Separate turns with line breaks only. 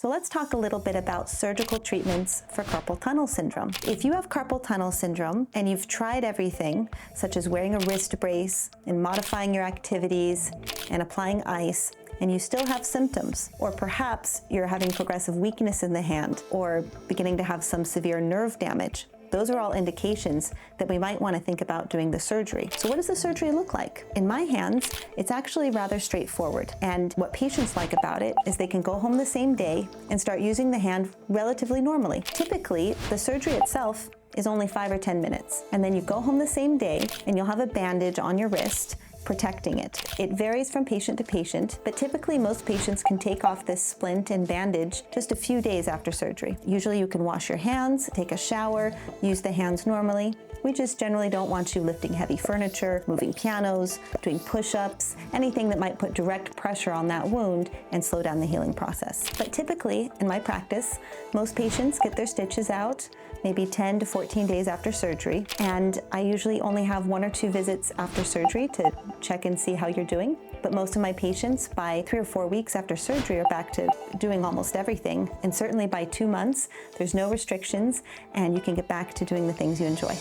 So let's talk a little bit about surgical treatments for carpal tunnel syndrome. If you have carpal tunnel syndrome and you've tried everything, such as wearing a wrist brace and modifying your activities and applying ice, and you still have symptoms, or perhaps you're having progressive weakness in the hand or beginning to have some severe nerve damage, those are all indications that we might want to think about doing the surgery. So what does the surgery look like? In my hands, it's actually rather straightforward. And what patients like about it is they can go home the same day and start using the hand relatively normally. Typically, the surgery itself is only 5 or 10 minutes. And then you go home the same day and you'll have a bandage on your wrist protecting it. It varies from patient to patient, but typically most patients can take off this splint and bandage just a few days after surgery. Usually you can wash your hands, take a shower, use the hands normally. We just generally don't want you lifting heavy furniture, moving pianos, doing push-ups, anything that might put direct pressure on that wound and slow down the healing process. But typically, in my practice, most patients get their stitches out maybe 10 to 14 days after surgery, and I usually only have 1 or 2 visits after surgery to check and see how you're doing. But most of my patients, by 3 or 4 weeks after surgery, are back to doing almost everything. And certainly by 2 months, there's no restrictions, and you can get back to doing the things you enjoy.